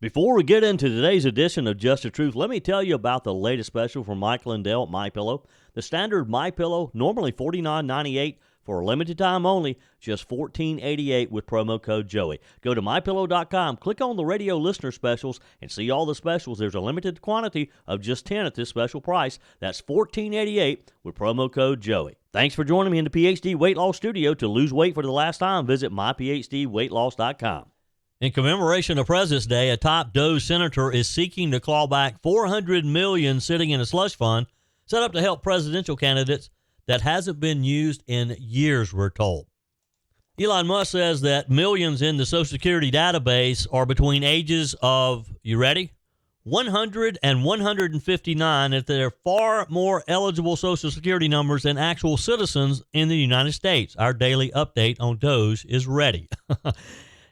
Before we get into today's edition of Just the Truth, let me tell you about the latest special from Mike Lindell at MyPillow. The standard MyPillow, normally $49.98 for a limited time only, just $14.88 with promo code Joey. Go to MyPillow.com, click on the radio listener specials, and see all the specials. There's a limited quantity of just 10 at this special price. That's $14.88 with promo code Joey. Thanks for joining me in the PhD Weight Loss Studio. To lose weight for the last time, visit myphdweightloss.com. In commemoration of President's Day, a top DOGE senator is seeking to claw back $400 million sitting in a slush fund set up to help presidential candidates that hasn't been used in years, we're told. Elon Musk says that millions in the Social Security database are between ages of, you ready, 100 and 159, that there are far more eligible Social Security numbers than actual citizens in the United States. Our daily update on DOGE is ready.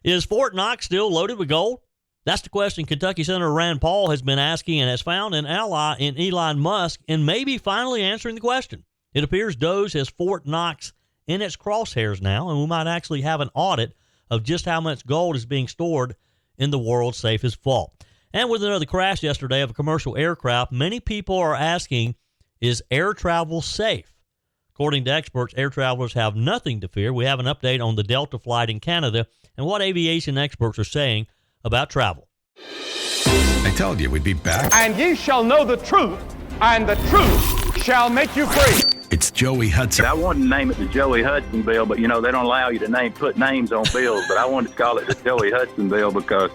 Is Fort Knox still loaded with gold? That's the question Kentucky Senator Rand Paul has been asking and has found an ally in Elon Musk and maybe finally answering the question. It appears DOGE has Fort Knox in its crosshairs now, and we might actually have an audit of just how much gold is being stored in the world's safest vault. And with another crash yesterday of a commercial aircraft, many people are asking, is air travel safe? According to experts, air travelers have nothing to fear. We have an update on the Delta flight in Canada and what aviation experts are saying about travel. I told you we'd be back. And ye shall know the truth, and the truth shall make you free. It's Joey Hudson. I wanted to name it the Joey Hudson Bill, but, they don't allow you to put names on bills. But I wanted to call it the Joey Hudson Bill because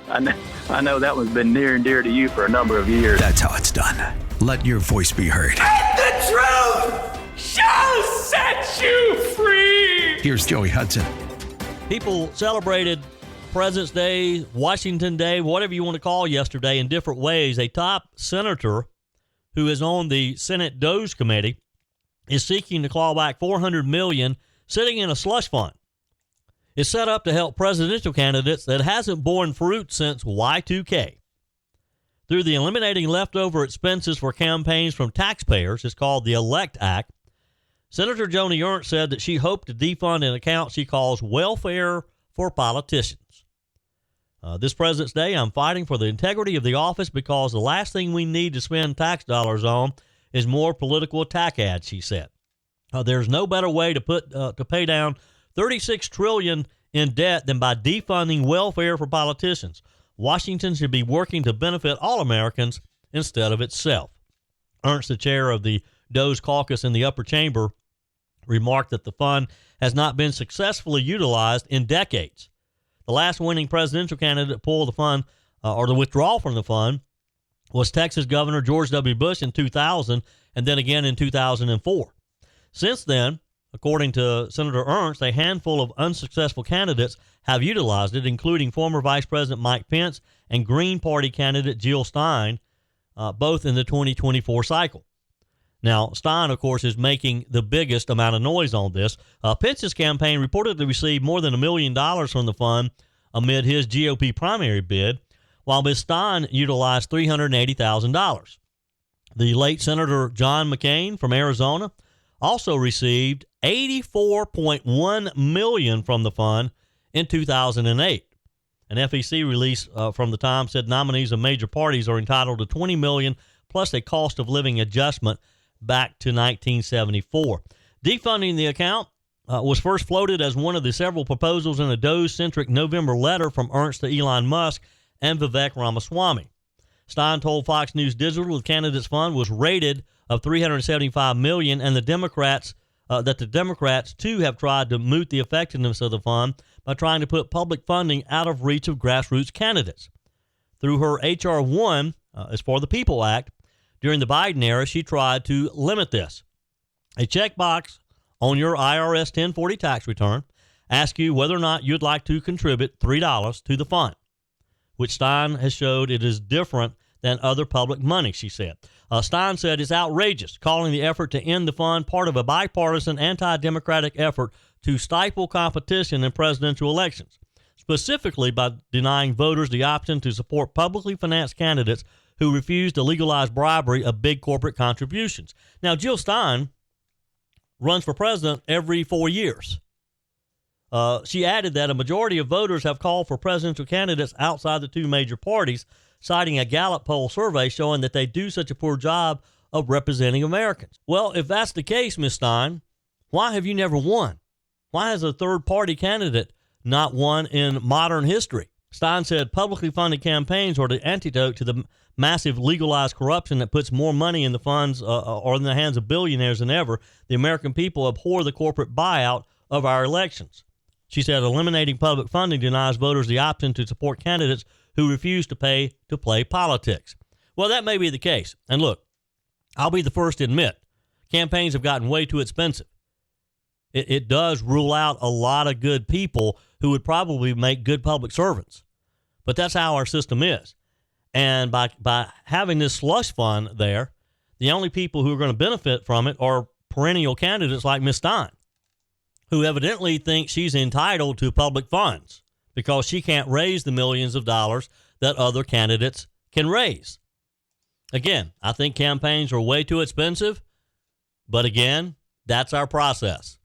I know that one's been near and dear to you for a number of years. That's how it's done. Let your voice be heard. And the truth shall set you free. Here's Joey Hudson. People celebrated President's Day, Washington Day, whatever you want to call yesterday in different ways. A top senator who is on the Senate DOGE committee is seeking to claw back $400 million sitting in a slush fund. It's set up to help presidential candidates that hasn't borne fruit since Y2K. Through the eliminating leftover expenses for campaigns from taxpayers, it's called the ELECT Act, Senator Joni Ernst said that she hoped to defund an account she calls welfare for politicians. This President's Day, I'm fighting for the integrity of the office because the last thing we need to spend tax dollars on is more political attack ads, she said. There's no better way to pay down $36 trillion in debt than by defunding welfare for politicians. Washington should be working to benefit all Americans instead of itself. Ernst, the chair of the DOGE caucus in the upper chamber, remarked that the fund has not been successfully utilized in decades. The last winning presidential candidate to pull the fund or to withdraw from the fund was Texas Governor George W. Bush in 2000 and then again in 2004. Since then, according to Senator Ernst, a handful of unsuccessful candidates have utilized it, including former Vice President Mike Pence and Green Party candidate Jill Stein, both in the 2024 cycle. Now, Stein, of course, is making the biggest amount of noise on this. Pence's campaign reportedly received more than $1 million from the fund amid his GOP primary bid, while Ms. Stein utilized $380,000. The late Senator John McCain from Arizona also received $84.1 million from the fund in 2008. An FEC release from the time said nominees of major parties are entitled to $20 million plus a cost of living adjustment back to 1974. Defunding the account was first floated as one of the several proposals in a DOGE-centric November letter from Ernst to Elon Musk and Vivek Ramaswamy. Stein told Fox News Digital the candidates' fund was rated of $375 million, and the Democrats too have tried to moot the effectiveness of the fund by trying to put public funding out of reach of grassroots candidates. Through her H.R. 1, as for the People Act, during the Biden era, she tried to limit this. A checkbox on your IRS 1040 tax return asks you whether or not you'd like to contribute $3 to the fund, which Stein has showed it is different than other public money, she said. Stein said it's outrageous, calling the effort to end the fund part of a bipartisan anti-democratic effort to stifle competition in presidential elections, specifically by denying voters the option to support publicly financed candidates who refuse to legalize bribery of big corporate contributions. Now, Jill Stein runs for president every 4 years. She added that a majority of voters have called for presidential candidates outside the two major parties, citing a Gallup poll survey showing that they do such a poor job of representing Americans. Well, if that's the case, Ms. Stein, why have you never won? Why has a third-party candidate not won in modern history? Stein said publicly funded campaigns are the antidote to the massive legalized corruption that puts more money in the funds or in the hands of billionaires than ever. The American people abhor the corporate buyout of our elections. She said eliminating public funding denies voters the option to support candidates who refuse to pay to play politics. Well, that may be the case. And look, I'll be the first to admit, campaigns have gotten way too expensive. It does rule out a lot of good people who would probably make good public servants. But that's how our system is. And by having this slush fund there, the only people who are going to benefit from it are perennial candidates like Ms. Stein, who evidently think she's entitled to public funds because she can't raise the millions of dollars that other candidates can raise. Again, I think campaigns are way too expensive, but again, that's our process.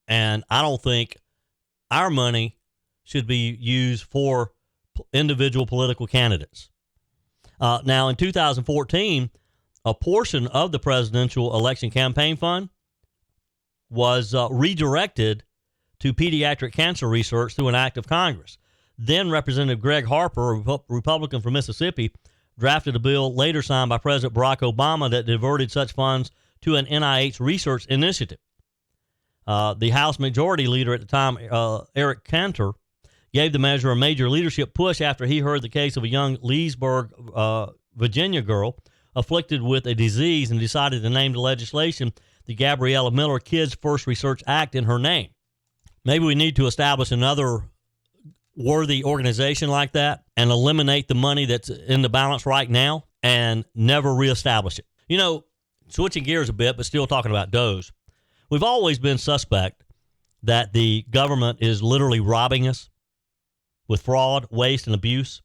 And I don't think our money should be used for individual political candidates. Now, in 2014, a portion of the presidential election campaign fund was redirected to pediatric cancer research through an act of Congress. Then Representative Greg Harper, a Republican from Mississippi, drafted a bill later signed by President Barack Obama that diverted such funds to an NIH research initiative. The House Majority Leader at the time, Eric Cantor, gave the measure a major leadership push after he heard the case of a young Leesburg, Virginia girl afflicted with a disease and decided to name the legislation the Gabriella Miller Kids First Research Act in her name. Maybe we need to establish another worthy organization like that and eliminate the money that's in the balance right now and never reestablish it. You know, switching gears a bit, but still talking about DOGE. We've always been suspect that the government is literally robbing us with fraud, waste, and abuse.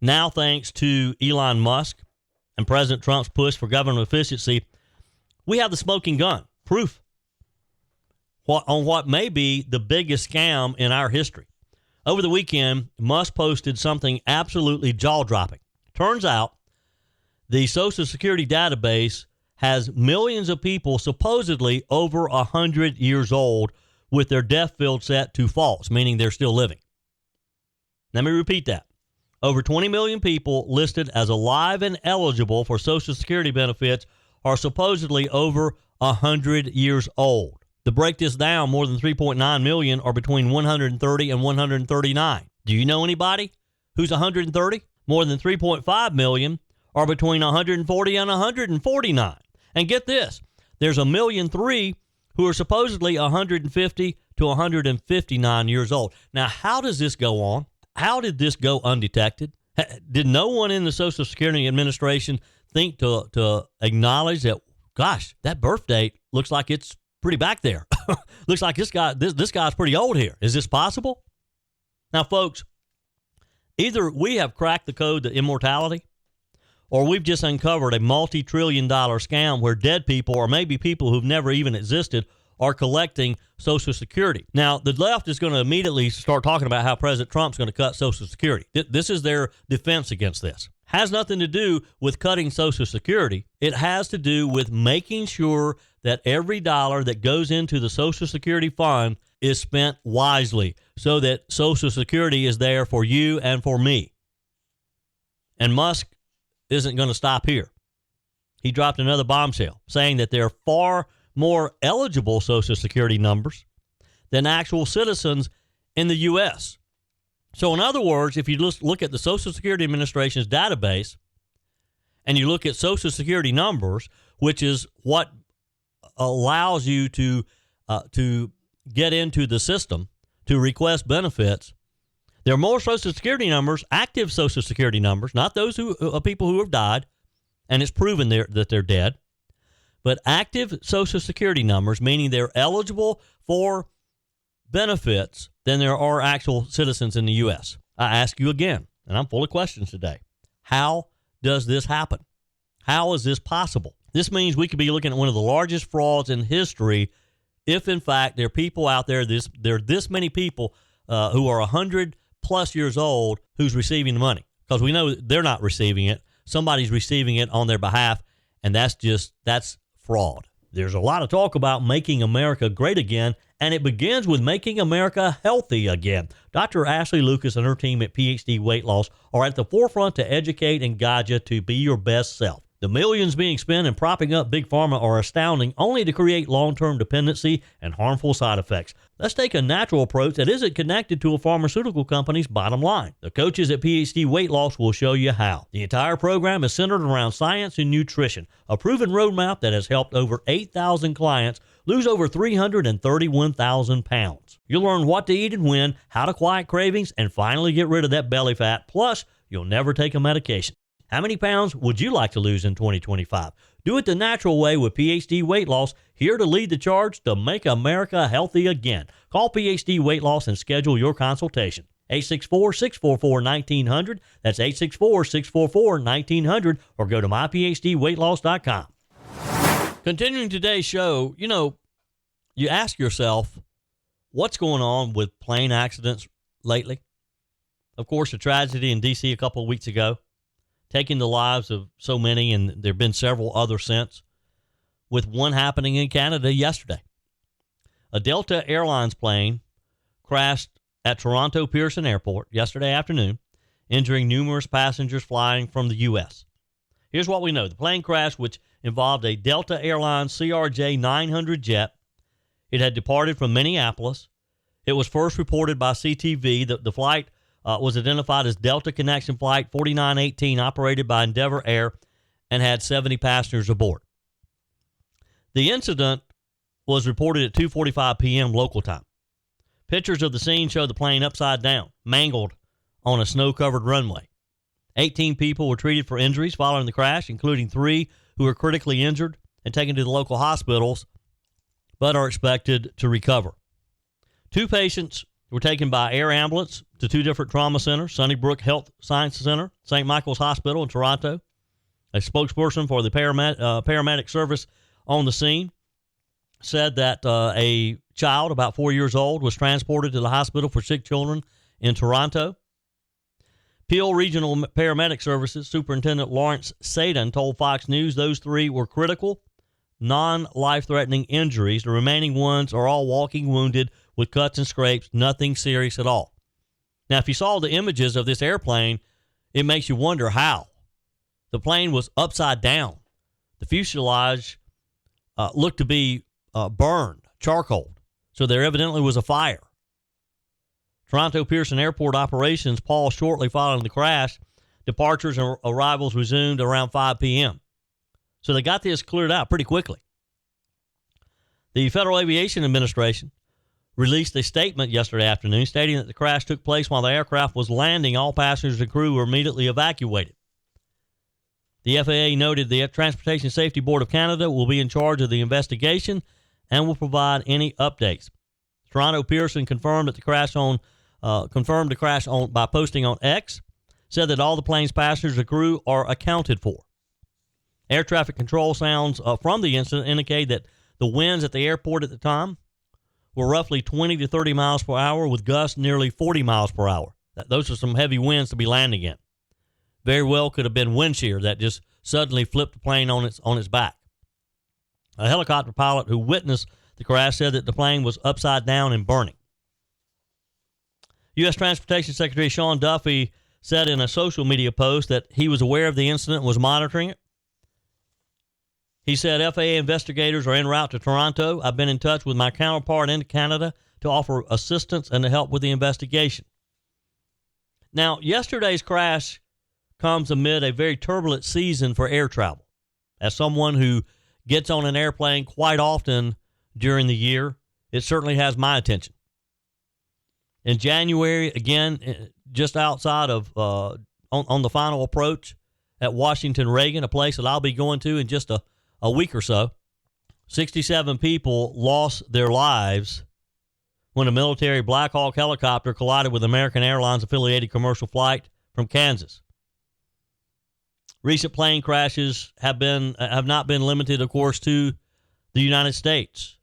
Now, thanks to Elon Musk and President Trump's push for government efficiency, we have the smoking gun, proof on what may be the biggest scam in our history. Over the weekend, Musk posted something absolutely jaw-dropping. Turns out the Social Security database has millions of people supposedly over 100 years old with their death field set to false, meaning they're still living. Let me repeat that. Over 20 million people listed as alive and eligible for Social Security benefits are supposedly over 100 years old. To break this down, more than 3.9 million are between 130 and 139. Do you know anybody who's 130? More than 3.5 million are between 140 and 149. And get this, there's 1.3 million who are supposedly 150 to 159 years old. Now, how does this go on? How did this go undetected? Did no one in the Social Security Administration think to acknowledge that, gosh, that birth date looks like it's pretty back there. Looks like this guy's pretty old here. Is this possible? Now, folks, either we have cracked the code to immortality, or we've just uncovered a multi-trillion-dollar scam where dead people, or maybe people who've never even existed, are collecting Social Security. Now, the left is going to immediately start talking about how President Trump's going to cut Social Security. This is their defense against this. Has nothing to do with cutting Social Security. It has to do with making sure that every dollar that goes into the Social Security fund is spent wisely so that Social Security is there for you and for me. And Musk isn't going to stop here. He dropped another bombshell saying that there are far more eligible Social Security numbers than actual citizens in the U.S. So in other words, if you just look at the Social Security Administration's database and you look at Social Security numbers, which is what allows you to get into the system to request benefits, there are more Social Security numbers, active Social Security numbers, not those people who have died, and it's proven that they're dead, but active Social Security numbers, meaning they're eligible for benefits, than there are actual citizens in the U.S. I ask you again, and I'm full of questions today. How does this happen? How is this possible? This means we could be looking at one of the largest frauds in history if in fact there are people out there, there are this many people who are 100 plus years old who's receiving the money, because we know they're not receiving it. Somebody's receiving it on their behalf, and that's fraud. There's a lot of talk about making America great again, and it begins with making America healthy again. Dr. Ashley Lucas and her team at PhD Weight Loss are at the forefront to educate and guide you to be your best self. The millions being spent in propping up Big Pharma are astounding, only to create long-term dependency and harmful side effects. Let's take a natural approach that isn't connected to a pharmaceutical company's bottom line. The coaches at PhD Weight Loss will show you how. The entire program is centered around science and nutrition, a proven roadmap that has helped over 8,000 clients lose over 331,000 pounds. You'll learn what to eat and when, how to quiet cravings, and finally get rid of that belly fat. Plus, you'll never take a medication. How many pounds would you like to lose in 2025? Do it the natural way with PhD Weight Loss, here to lead the charge to make America healthy again. Call PhD Weight Loss and schedule your consultation. 864-644-1900. That's 864-644-1900, or go to myphdweightloss.com. Continuing today's show, you ask yourself, what's going on with plane accidents lately? Of course, a tragedy in D.C. a couple of weeks ago, taking the lives of so many, and there have been several others since, with one happening in Canada yesterday. A Delta Airlines plane crashed at Toronto Pearson Airport yesterday afternoon, injuring numerous passengers flying from the U.S. Here's what we know. The plane crash, which involved a Delta Airlines CRJ 900 jet. It had departed from Minneapolis. It was first reported by CTV. The flight was identified as Delta Connection Flight 4918, operated by Endeavor Air, and had 70 passengers aboard. The incident was reported at 2:45 p.m. local time. Pictures of the scene show the plane upside down, mangled on a snow-covered runway. 18 people were treated for injuries following the crash, including 3 who were critically injured and taken to the local hospitals, but are expected to recover. 2 patients were taken by air ambulance to 2 different trauma centers, Sunnybrook Health Science Center, St. Michael's Hospital in Toronto. A spokesperson for the paramedic service on the scene said that a child about 4 years old was transported to the hospital for sick children in Toronto. Peel Regional Paramedic Services Superintendent Lawrence Sadin told Fox News those 3 were critical, non-life-threatening injuries. The remaining ones are all walking wounded with cuts and scrapes, nothing serious at all. Now, if you saw the images of this airplane, it makes you wonder how. The plane was upside down. The fuselage looked to be burned, charcoal. So there evidently was a fire. Toronto Pearson Airport operations paused shortly following the crash. Departures and arrivals resumed around 5 p.m. So they got this cleared out pretty quickly. The Federal Aviation Administration released a statement yesterday afternoon stating that the crash took place while the aircraft was landing. All passengers and crew were immediately evacuated. The FAA noted the Transportation Safety Board of Canada will be in charge of the investigation and will provide any updates. Toronto Pearson confirmed the crash by posting on X, said that all the plane's passengers and crew are accounted for. Air traffic control sounds from the incident indicate that the winds at the airport at the time were roughly 20 to 30 miles per hour, with gusts nearly 40 miles per hour. Those are some heavy winds to be landing in. Very well could have been wind shear that just suddenly flipped the plane on its back. A helicopter pilot who witnessed the crash said that the plane was upside down and burning. U.S. Transportation Secretary Sean Duffy said in a social media post that he was aware of the incident and was monitoring it. He said, FAA investigators are en route to Toronto. I've been in touch with my counterpart in Canada to offer assistance and to help with the investigation. Now, yesterday's crash comes amid a very turbulent season for air travel. As someone who gets on an airplane quite often during the year, it certainly has my attention. In January, again, just outside of on the final approach at Washington Reagan, a place that I'll be going to in just a week or so, 67 people lost their lives when a military Black Hawk helicopter collided with American Airlines affiliated commercial flight from Kansas. Recent plane crashes have not been limited, of course, to the United States.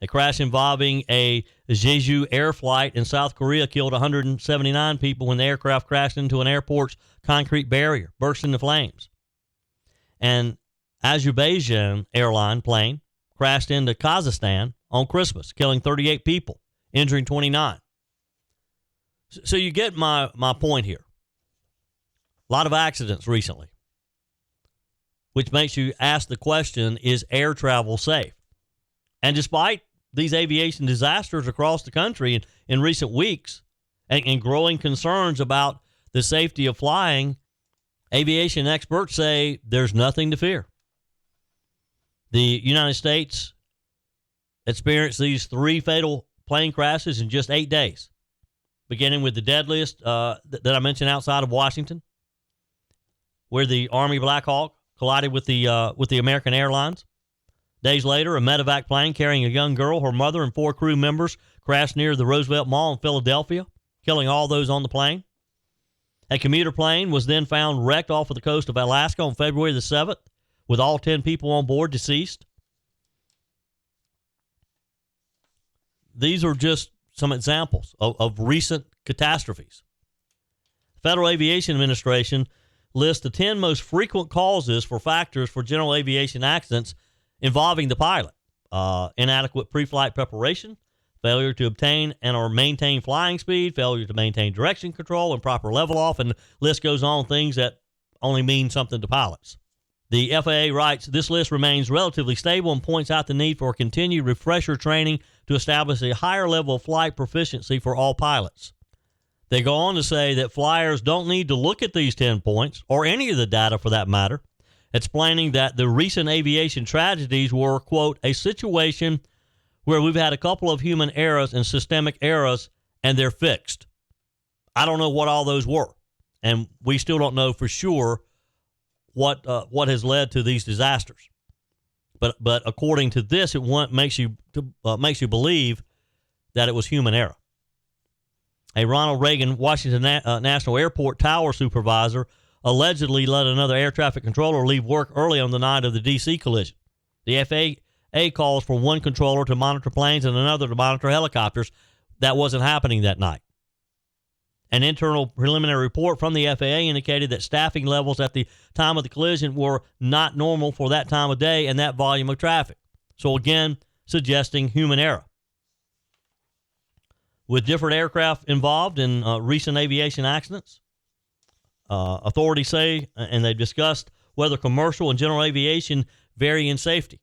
A crash involving a Jeju air flight in South Korea killed 179 people when the aircraft crashed into an airport's concrete barrier, burst into flames. An Azerbaijan airline plane crashed into Kazakhstan on Christmas, killing 38 people, injuring 29. So you get my point here. A lot of accidents recently, which makes you ask the question, is air travel safe? And despite these aviation disasters across the country in recent weeks and growing concerns about the safety of flying, aviation experts say there's nothing to fear. The United States experienced these 3 fatal plane crashes in just 8 days, beginning with the deadliest that I mentioned outside of Washington, where the Army Black Hawk collided with the American Airlines. Days later, a medevac plane carrying a young girl, her mother, and 4 crew members crashed near the Roosevelt Mall in Philadelphia, killing all those on the plane. A commuter plane was then found wrecked off of the coast of Alaska on February the 7th, with all 10 people on board deceased. These are just some examples of recent catastrophes. The Federal Aviation Administration lists the 10 most frequent causes for factors for general aviation accidents involving the pilot. Inadequate pre-flight preparation, failure to obtain and or maintain flying speed, failure to maintain direction control and proper level off, and the list goes on, things that only mean something to pilots. The FAA writes, this list remains relatively stable and points out the need for continued refresher training to establish a higher level of flight proficiency for all pilots. They go on to say that flyers don't need to look at these 10 points, or any of the data for that matter, explaining that the recent aviation tragedies were, quote, a situation where we've had a couple of human errors and systemic errors, and they're fixed. I don't know what all those were, and we still don't know for sure what has led to these disasters. But according to this, it makes you believe that it was human error. A Ronald Reagan Washington National Airport tower supervisor allegedly let another air traffic controller leave work early on the night of the D.C. collision. The FAA calls for one controller to monitor planes and another to monitor helicopters. That wasn't happening that night. An internal preliminary report from the FAA indicated that staffing levels at the time of the collision were not normal for that time of day and that volume of traffic. So again, suggesting human error. With different aircraft involved in recent aviation accidents, authorities say, and they've discussed whether commercial and general aviation vary in safety,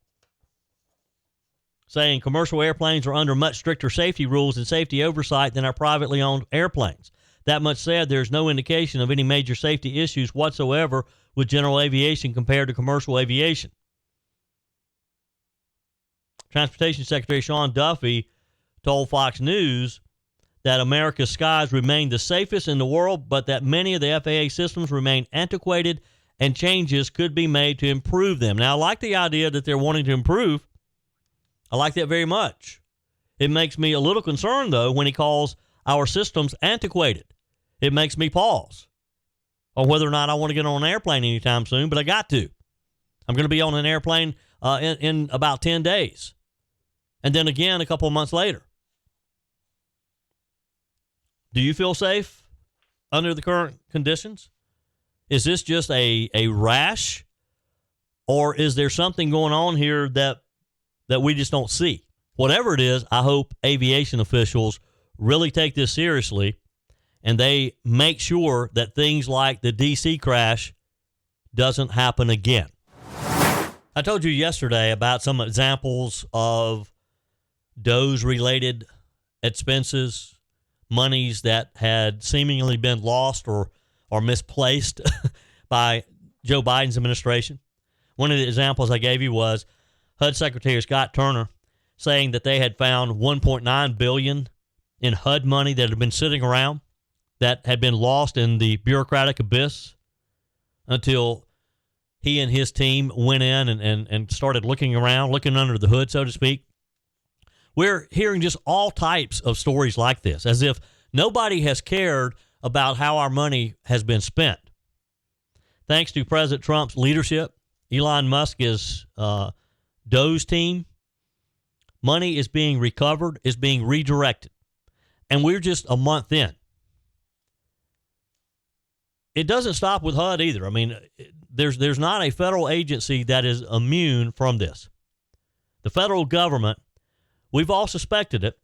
saying commercial airplanes are under much stricter safety rules and safety oversight than our privately owned airplanes. That much said, there's no indication of any major safety issues whatsoever with general aviation compared to commercial aviation. Transportation Secretary Sean Duffy told Fox News that America's skies remain the safest in the world, but that many of the FAA systems remain antiquated and changes could be made to improve them. Now, I like the idea that they're wanting to improve. I like that very much. It makes me a little concerned, though, when he calls our systems antiquated. It makes me pause on whether or not I want to get on an airplane anytime soon, but I got to. I'm going to be on an airplane in about 10 days. And then again a couple of months later. Do you feel safe under the current conditions? Is this just a rash? Or is there something going on here that we just don't see? Whatever it is, I hope aviation officials really take this seriously and they make sure that things like the D.C. crash doesn't happen again. I told you yesterday about some examples of DOGE-related expenses, monies that had seemingly been lost or misplaced by Joe Biden's administration. One of the examples I gave you was HUD Secretary Scott Turner saying that they had found $1.9 billion in HUD money that had been sitting around that had been lost in the bureaucratic abyss until he and his team went in and started looking around, looking under the hood, so to speak. We're hearing just all types of stories like this, as if nobody has cared about how our money has been spent. Thanks to President Trump's leadership, Elon Musk is DOGE team, Money is being recovered, is being redirected. And we're just a month in. It doesn't stop with HUD either. I mean, there's not a federal agency that is immune from this. The federal government, we've all suspected it,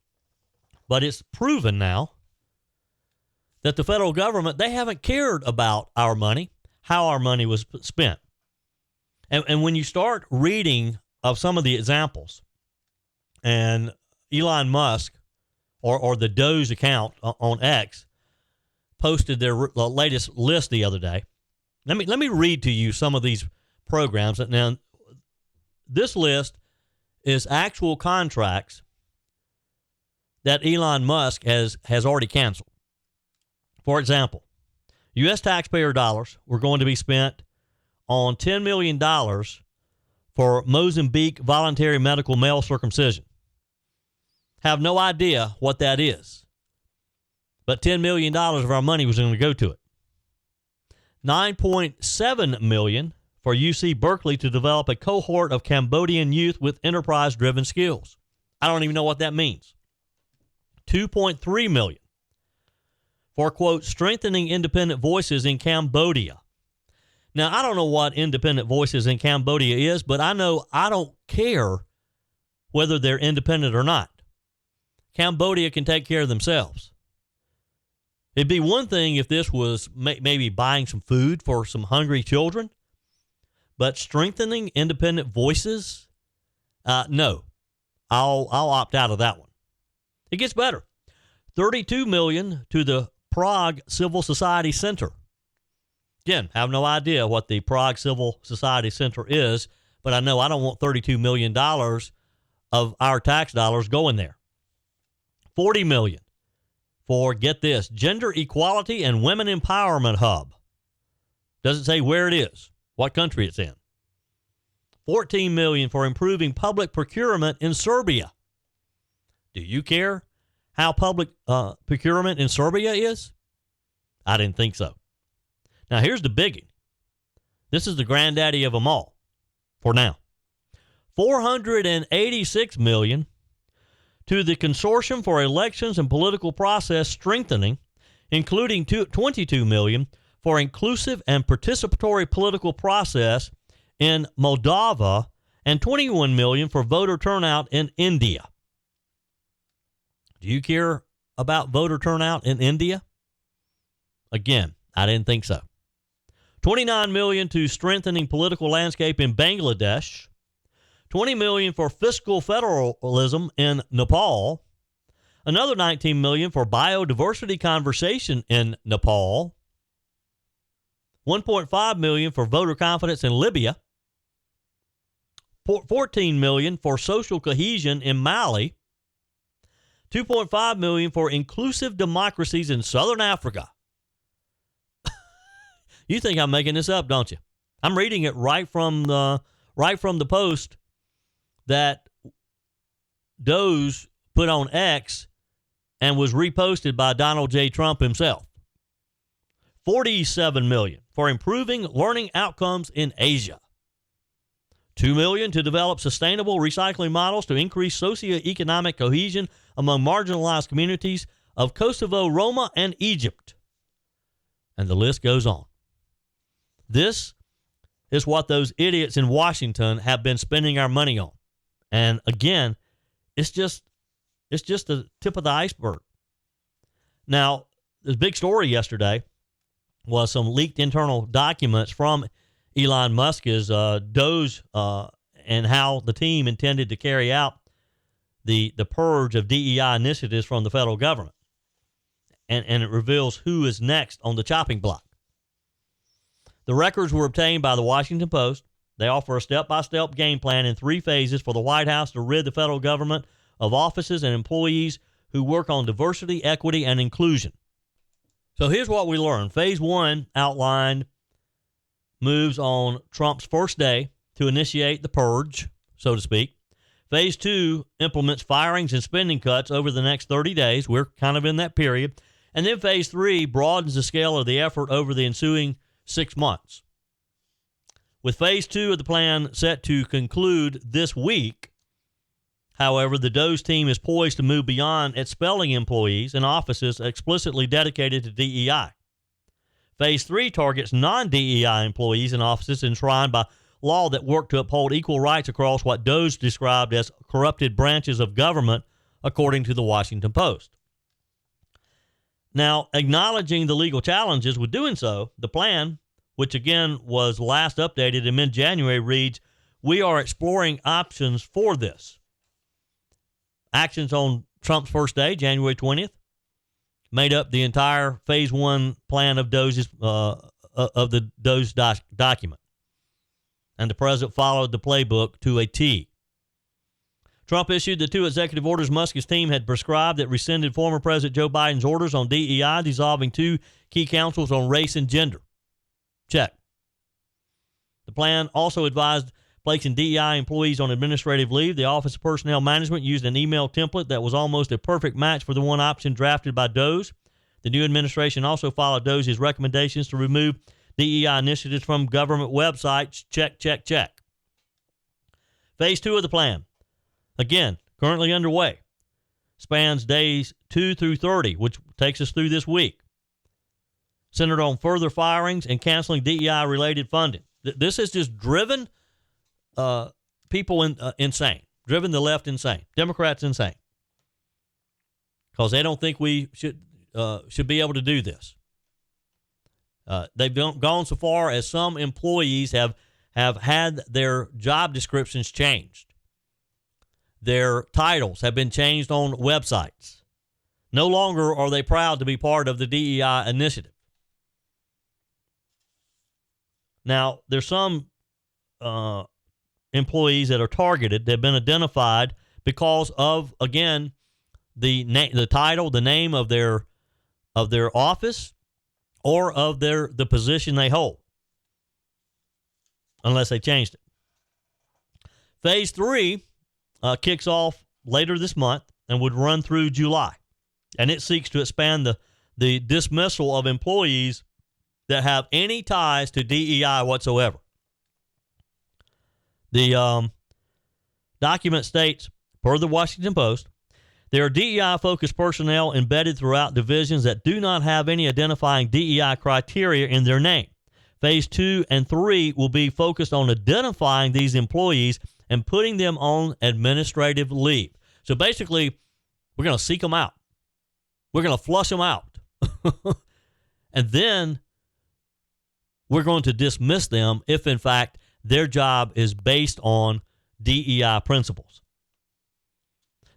but it's proven now that the federal government, they haven't cared about our money, how our money was spent. And when you start reading of some of the examples, and Elon Musk or the DOGE account on X posted their latest list the other day. Let me read to you some of these programs. Now, this list is actual contracts that Elon Musk has already canceled. For example, U.S. taxpayer dollars were going to be spent on $10 million for Mozambique voluntary medical male circumcision. Have no idea what that is, but $10 million of our money was going to go to it. $9.7 million for UC Berkeley to develop a cohort of Cambodian youth with enterprise-driven skills. I don't even know what that means. $2.3 million for, quote, strengthening independent voices in Cambodia. Now, I don't know what independent voices in Cambodia is, but I know I don't care whether they're independent or not. Cambodia can take care of themselves. It'd be one thing if this was maybe buying some food for some hungry children, but strengthening independent voices, no. I'll opt out of that one. It gets better. $32 million to the Prague Civil Society Center. Again, I have no idea what the Prague Civil Society Center is, but I know I don't want $32 million of our tax dollars going there. $40 million for, get this, Gender Equality and Women Empowerment Hub. Doesn't say where it is, what country it's in. $14 million for improving public procurement in Serbia. Do you care how public procurement in Serbia is? I didn't think so. Now, here's the biggie. This is the granddaddy of them all for now. $486 million to the Consortium for Elections and Political Process Strengthening, including $22 million for inclusive and participatory political process in Moldova and $21 million for voter turnout in India. Do you care about voter turnout in India? Again, I didn't think so. $29 million to strengthening political landscape in Bangladesh. $20 million for fiscal federalism in Nepal. Another $19 million for biodiversity conservation in Nepal. $1.5 million for voter confidence in Libya. $14 million for social cohesion in Mali. $2.5 million for inclusive democracies in Southern Africa. You think I'm making this up, don't you? I'm reading it right from the post that DOGE put on X and was reposted by Donald J. Trump himself. $47 million for improving learning outcomes in Asia. $2 million to develop sustainable recycling models to increase socioeconomic cohesion among marginalized communities of Kosovo, Roma, and Egypt. And the list goes on. This is what those idiots in Washington have been spending our money on. And again, it's just the tip of the iceberg. Now, the big story yesterday was some leaked internal documents from Elon Musk's DOGE and how the team intended to carry out the purge of DEI initiatives from the federal government. And it reveals who is next on the chopping block. The records were obtained by the Washington Post. They offer a step-by-step game plan in 3 phases for the White House to rid the federal government of offices and employees who work on diversity, equity, and inclusion. So here's what we learned. Phase 1 outlined moves on Trump's first day to initiate the purge, so to speak. Phase 2 implements firings and spending cuts over the next 30 days. We're kind of in that period. And then Phase 3 broadens the scale of the effort over the ensuing 6 months. With Phase 2 of the plan set to conclude this week, However, the DOGE team is poised to move beyond expelling employees and offices explicitly dedicated to DEI. Phase 3 targets non-DEI employees and offices enshrined by law that work to uphold equal rights across what DOGE described as corrupted branches of government, according to the Washington Post. Now, acknowledging the legal challenges with doing so, the plan, which again was last updated in mid-January, reads, "We are exploring options for this." Actions on Trump's first day, January 20th, made up the entire Phase 1 plan of DOGE's, of the DOGE document. And the president followed the playbook to a T. Trump issued the 2 executive orders Musk's team had prescribed that rescinded former President Joe Biden's orders on DEI, dissolving 2 key councils on race and gender. Check. The plan also advised placing DEI employees on administrative leave. The Office of Personnel Management used an email template that was almost a perfect match for the one option drafted by DOGE. The new administration also followed DOGE's recommendations to remove DEI initiatives from government websites. Check, check, check. Phase 2 of the plan, again, currently underway, spans days 2 through 30, which takes us through this week, centered on further firings and canceling DEI-related funding. This has just driven people insane, driven the left insane, Democrats insane, because they don't think we should be able to do this. They've gone so far as some employees have had their job descriptions changed. Their titles have been changed on websites. No longer are they proud to be part of the DEI initiative. Now, there's some employees that are targeted that have been identified because of, again, the title, the name of their office, or of the position they hold, unless they changed it. Phase 3 kicks off later this month and would run through July, and it seeks to expand the dismissal of employees that have any ties to DEI whatsoever. The document states, per the Washington Post, there are DEI-focused personnel embedded throughout divisions that do not have any identifying DEI criteria in their name. Phase 2 and 3 will be focused on identifying these employees and putting them on administrative leave. So basically, we're going to seek them out. We're going to flush them out. And then we're going to dismiss them if, in fact, their job is based on DEI principles.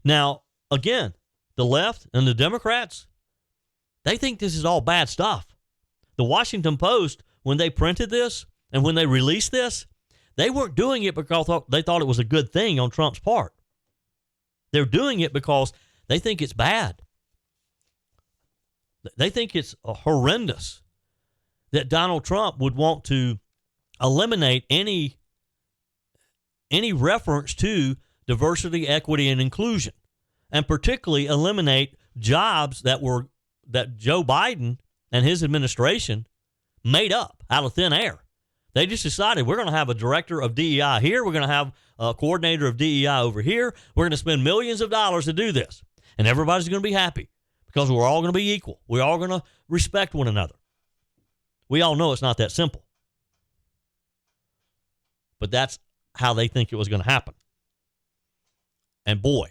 Now, again, the left and the Democrats, they think this is all bad stuff. The Washington Post, when they printed this and when they released this, they weren't doing it because they thought it was a good thing on Trump's part. They're doing it because they think it's bad. They think it's horrendous that Donald Trump would want to eliminate any reference to diversity, equity, and inclusion, and particularly eliminate jobs that Joe Biden and his administration made up out of thin air. They just decided we're going to have a director of DEI here. We're going to have a coordinator of DEI over here. We're going to spend millions of dollars to do this, and everybody's going to be happy because we're all going to be equal. We're all going to respect one another. We all know it's not that simple. But that's how they think it was going to happen. And boy,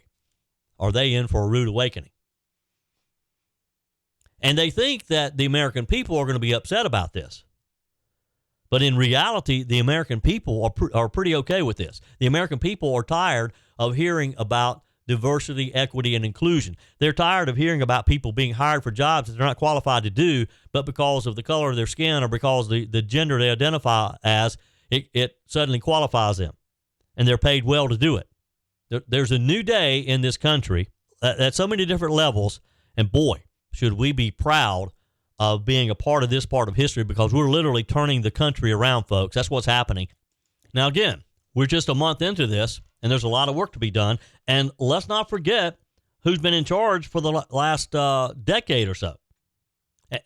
are they in for a rude awakening. And they think that the American people are going to be upset about this. But in reality, the American people are pretty okay with this. The American people are tired of hearing about diversity, equity, and inclusion. They're tired of hearing about people being hired for jobs that they're not qualified to do, but because of the color of their skin or because the gender they identify as, it suddenly qualifies them. And they're paid well to do it. There's a new day in this country at so many different levels, and boy, should we be proud of being a part of this part of history, because we're literally turning the country around, folks. That's what's happening. Now, again, we're just a month into this, and there's a lot of work to be done. And let's not forget who's been in charge for the last decade or so,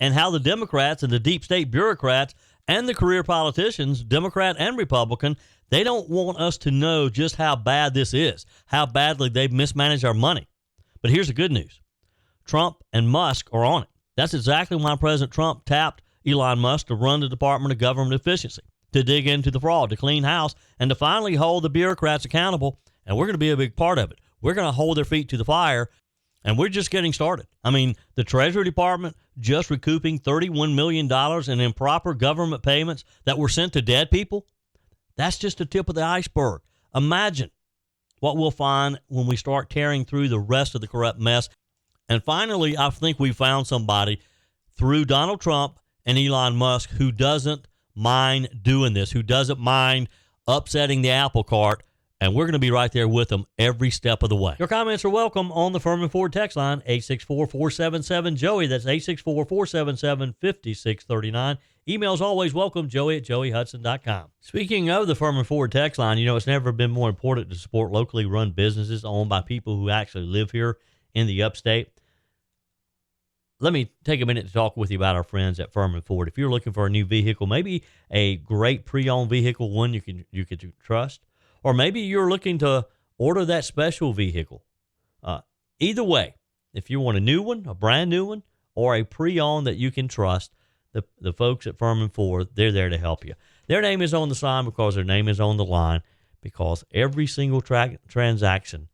and how the Democrats and the deep state bureaucrats And the career politicians, Democrat and Republican, they don't want us to know just how bad this is, how badly they've mismanaged our money. But here's the good news. Trump and Musk are on it. That's exactly why President Trump tapped Elon Musk to run the Department of Government Efficiency, to dig into the fraud, to clean house, and to finally hold the bureaucrats accountable. And we're going to be a big part of it. We're going to hold their feet to the fire, and we're just getting started. I mean, the Treasury Department just recouping $31 million in improper government payments that were sent to dead people. That's just the tip of the iceberg. Imagine what we'll find when we start tearing through the rest of the corrupt mess. And finally, I think we found somebody through Donald Trump and Elon Musk who doesn't mind doing this, who doesn't mind upsetting the apple cart. And we're going to be right there with them every step of the way. Your comments are welcome on the Furman Ford text line, 864-477-JOEY. That's 864-477-5639. Email's always welcome, joey@joeyhudson.com. Speaking of the Furman Ford text line, it's never been more important to support locally run businesses owned by people who actually live here in the upstate. Let me take a minute to talk with you about our friends at Furman Ford. If you're looking for a new vehicle, maybe a great pre-owned vehicle, one you can trust, or maybe you're looking to order that special vehicle. Either way, if you want a new one, a brand new one, or a pre-owned that you can trust, the folks at Furman Ford, they're there to help you. Their name is on the sign because their name is on the line, because every single transaction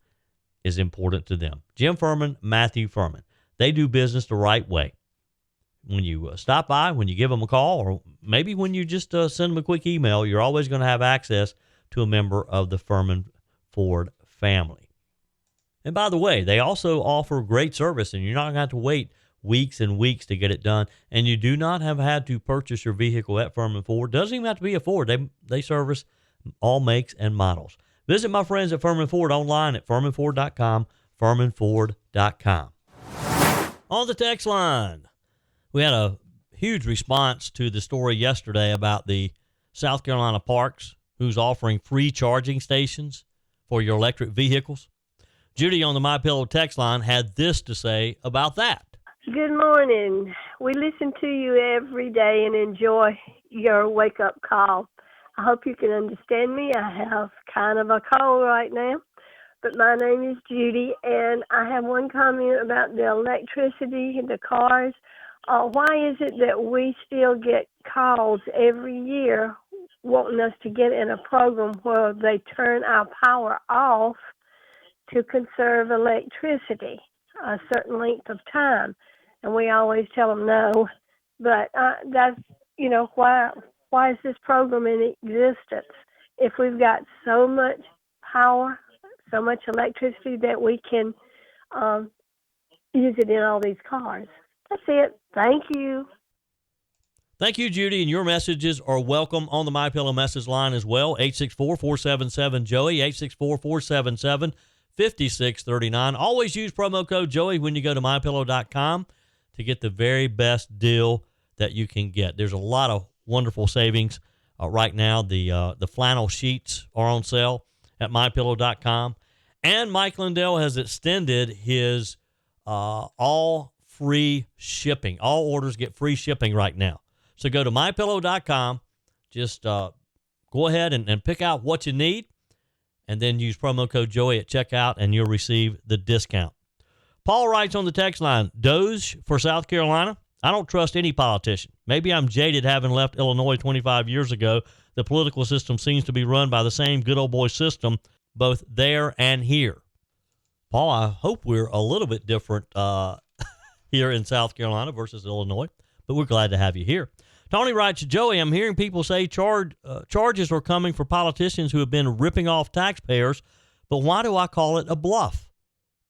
is important to them. Jim Furman, Matthew Furman. They do business the right way. When you stop by, when you give them a call, or maybe when you just send them a quick email, you're always going to have access to a member of the Furman Ford family. And by the way, they also offer great service, and you're not going to have to wait weeks and weeks to get it done. And you do not have had to purchase your vehicle at Furman Ford. Doesn't even have to be a Ford. They service all makes and models. Visit my friends at Furman Ford online at furmanford.com, furmanford.com. On the text line, we had a huge response to the story yesterday about the South Carolina parks who's offering free charging stations for your electric vehicles. Judy on the MyPillow text line had this to say about that. Good morning. We listen to you every day and enjoy your wake-up call. I hope you can understand me. I have kind of a cold right now, but my name is Judy, and I have one comment about the electricity in the cars. Why is it that we still get calls every year wanting us to get in a program where they turn our power off to conserve electricity a certain length of time? And we always tell them no, but that's, why is this program in existence if we've got so much power, so much electricity that we can use it in all these cars? That's it. Thank you. Thank you, Judy, and your messages are welcome on the MyPillow message line as well, 864-477-JOEY, 864-477-5639. Always use promo code JOEY when you go to MyPillow.com to get the very best deal that you can get. There's a lot of wonderful savings right now. The flannel sheets are on sale at MyPillow.com. And Mike Lindell has extended his all free shipping. All orders get free shipping right now. So go to MyPillow.com. Just go ahead and pick out what you need, and then use promo code JOEY at checkout, and you'll receive the discount. Paul writes on the text line, DOGE for South Carolina. I don't trust any politician. Maybe I'm jaded having left Illinois 25 years ago. The political system seems to be run by the same good old boy system, both there and here. Paul, I hope we're a little bit different here in South Carolina versus Illinois, but we're glad to have you here. Tony writes, Joey, I'm hearing people say charges are coming for politicians who have been ripping off taxpayers, but why do I call it a bluff?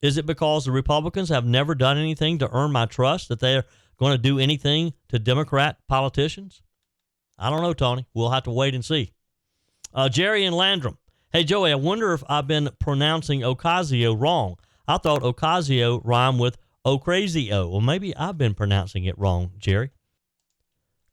Is it because the Republicans have never done anything to earn my trust that they're going to do anything to Democrat politicians? I don't know, Tony. We'll have to wait and see. Jerry and Landrum. Hey, Joey, I wonder if I've been pronouncing Ocasio wrong. I thought Ocasio rhymed with Ocrazio. Well, maybe I've been pronouncing it wrong, Jerry.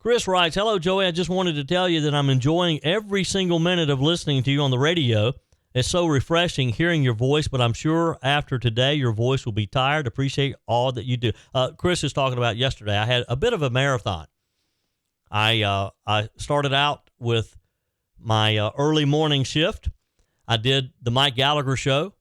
Chris writes, hello, Joey. I just wanted to tell you that I'm enjoying every single minute of listening to you on the radio. It's so refreshing hearing your voice, but I'm sure after today your voice will be tired. Appreciate all that you do. Chris is talking about yesterday. I had a bit of a marathon. I started out with my early morning shift. I did the Mike Gallagher show,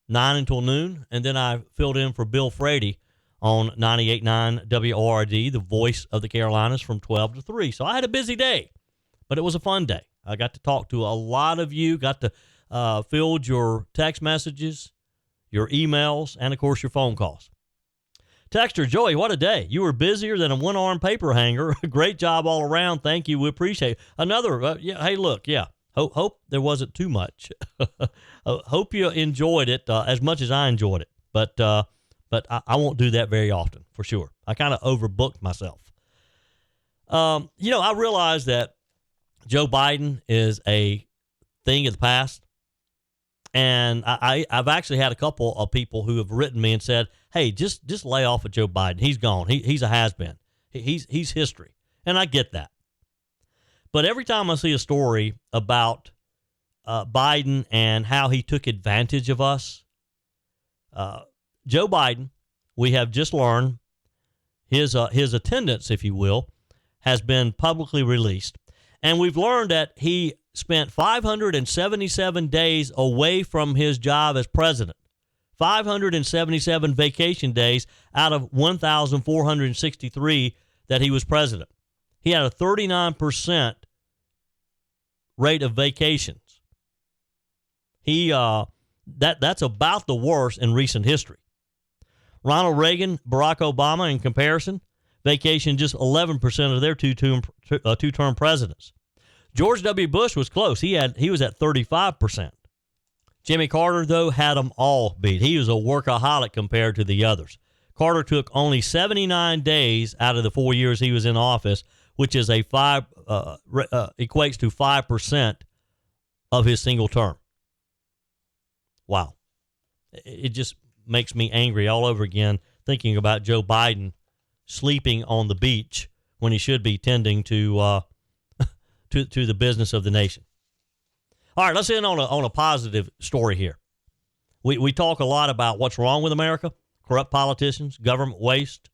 9 until noon, and then I filled in for Bill Frady on 98.9 WORD, the voice of the Carolinas, from 12 to 3. So I had a busy day, but it was a fun day. I got to talk to a lot of you, got to field your text messages, your emails, and, of course, your phone calls. Texter Joey, what a day. You were busier than a one-armed paper hanger. Great job all around. Thank you. We appreciate it. Another, hey, look, yeah. Hope there wasn't too much. Hope you enjoyed it as much as I enjoyed it. But I won't do that very often, for sure. I kind of overbooked myself. I realize that Joe Biden is a thing of the past. And I've actually had a couple of people who have written me and said, hey, just lay off of Joe Biden. He's gone. He's a has-been. He's history. And I get that. But every time I see a story about Biden and how he took advantage of us, Joe Biden, we have just learned his attendance, if you will, has been publicly released. And we've learned that he spent 577 days away from his job as president. 577 vacation days out of 1,463 that he was president. He had a 39% rate of vacations. That's about the worst in recent history. Ronald Reagan, Barack Obama, in comparison, vacationed just 11% of their two-term presidents. George W. Bush was close. He was at 35%. Jimmy Carter, though, had them all beat. He was a workaholic compared to the others. Carter took only 79 days out of the 4 years he was in office, which is equates to 5% of his single term. Wow. It just makes me angry all over again thinking about Joe Biden sleeping on the beach when he should be tending to the business of the nation. All right, let's end on a positive story here. We talk a lot about what's wrong with America, corrupt politicians, government waste,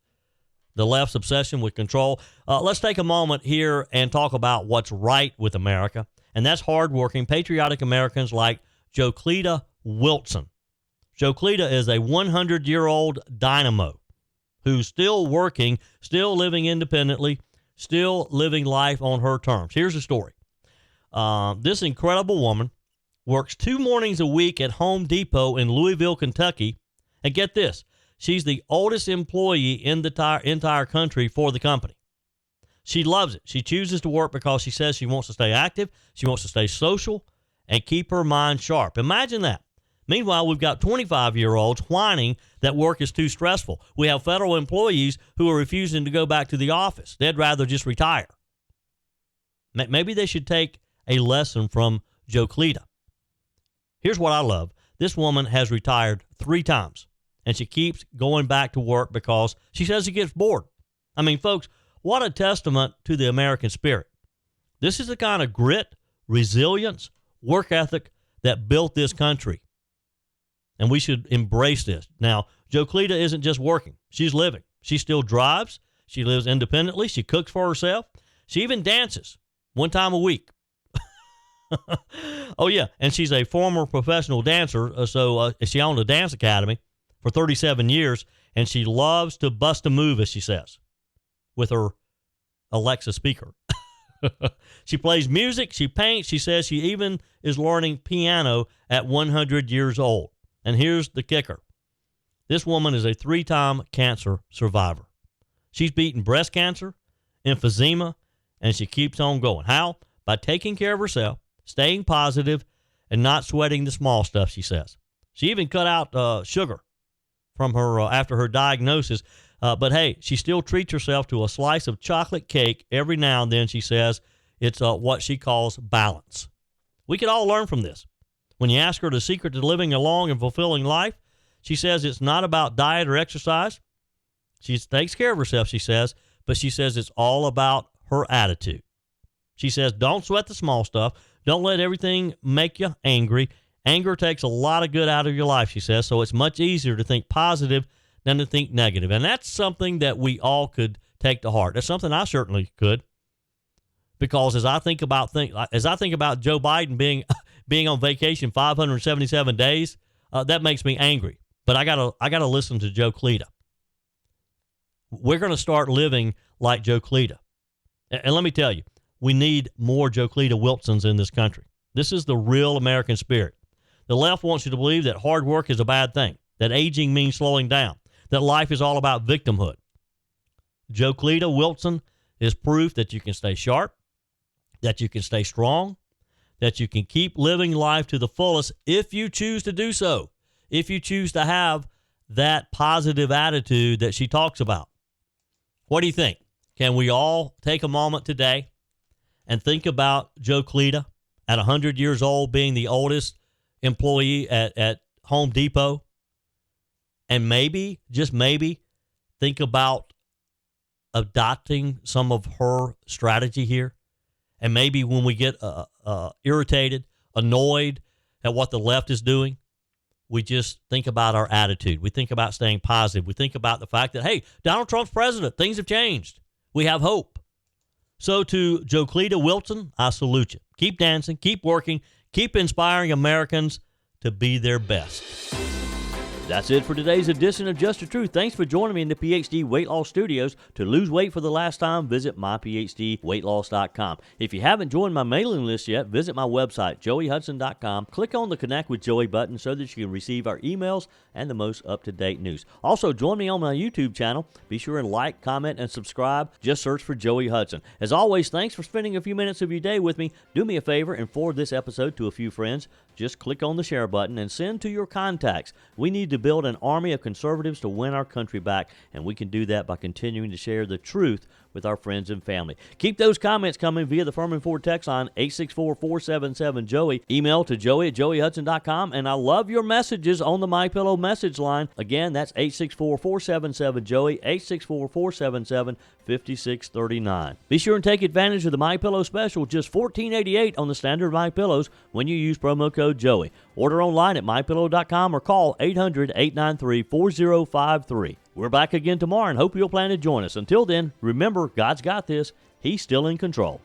the left's obsession with control. Let's take a moment here and talk about what's right with America, and that's hardworking, patriotic Americans like Joclita Wilson. Joclita is a 100-year-old dynamo who's still working, still living independently, still living life on her terms. Here's the story. This incredible woman works 2 mornings a week at Home Depot in Louisville, Kentucky. And get this, she's the oldest employee in the entire country for the company. She loves it. She chooses to work because she says she wants to stay active, she wants to stay social, and keep her mind sharp. Imagine that. Meanwhile, we've got 25-year-olds whining that work is too stressful. We have federal employees who are refusing to go back to the office. They'd rather just retire. Maybe they should take a lesson from Joclita. Here's what I love. This woman has retired 3 times, and she keeps going back to work because she says she gets bored. I mean, folks, what a testament to the American spirit. This is the kind of grit, resilience, work ethic that built this country. And we should embrace this. Now, Joclita isn't just working. She's living. She still drives. She lives independently. She cooks for herself. She even dances 1 time a week. Oh, yeah. And she's a former professional dancer. So she owned a dance academy for 37 years. And she loves to bust a move, as she says, with her Alexa speaker. She plays music. She paints. She says she even is learning piano at 100 years old. And here's the kicker. This woman is a 3-time cancer survivor. She's beaten breast cancer, emphysema, and she keeps on going. How? By taking care of herself, staying positive, and not sweating the small stuff, she says. She even cut out sugar from her after her diagnosis. But hey, she still treats herself to a slice of chocolate cake every now and then, she says. It's what she calls balance. We could all learn from this. When you ask her the secret to living a long and fulfilling life, she says it's not about diet or exercise. She takes care of herself, she says, but she says it's all about her attitude. She says, don't sweat the small stuff. Don't let everything make you angry. Anger takes a lot of good out of your life, she says, so it's much easier to think positive than to think negative. And that's something that we all could take to heart. That's something I certainly could. because as I think about Joe Biden being on vacation 577 days, that makes me angry. But I gotta listen to Joe Cleta. We're going to start living like Joe Cleta. And let me tell you, we need more Joe Cleta Wilsons in this country. This is the real American spirit. The left wants you to believe that hard work is a bad thing, that aging means slowing down, that life is all about victimhood. Joe Cleta Wilson is proof that you can stay sharp, that you can stay strong, that you can keep living life to the fullest if you choose to do so, if you choose to have that positive attitude that she talks about. What do you think? Can we all take a moment today and think about Joe Cleta at 100 years old being the oldest employee at Home Depot? And maybe, just maybe, think about adopting some of her strategy here. And maybe when we get irritated, annoyed at what the left is doing, we just think about our attitude. We think about staying positive. We think about the fact that, hey, Donald Trump's president. Things have changed. We have hope. So to Joe Cleta Wilson, I salute you. Keep dancing, keep working, keep inspiring Americans to be their best. That's it for today's edition of Just the Truth. Thanks for joining me in the PhD Weight Loss Studios. To lose weight for the last time, visit myphdweightloss.com. If you haven't joined my mailing list yet, visit my website, joeyhudson.com. Click on the Connect with Joey button so that you can receive our emails and the most up-to-date news. Also, join me on my YouTube channel. Be sure and like, comment, and subscribe. Just search for Joey Hudson. As always, thanks for spending a few minutes of your day with me. Do me a favor and forward this episode to a few friends. Just click on the share button and send to your contacts. We need to build an army of conservatives to win our country back, and we can do that by continuing to share the truth with our friends and family. Keep those comments coming via the Furman Ford text line 864-477-JOEY. Email to joey@joeyhudson.com, and I love your messages on the MyPillow message line. Again, that's 864-477-JOEY, 864-477-5639. Be sure and take advantage of the MyPillow special, just $14.88 on the standard MyPillows when you use promo code Joey. Order online at mypillow.com or call 800-893-4053. We're back again tomorrow and hope you'll plan to join us. Until then, remember, God's got this. He's still in control.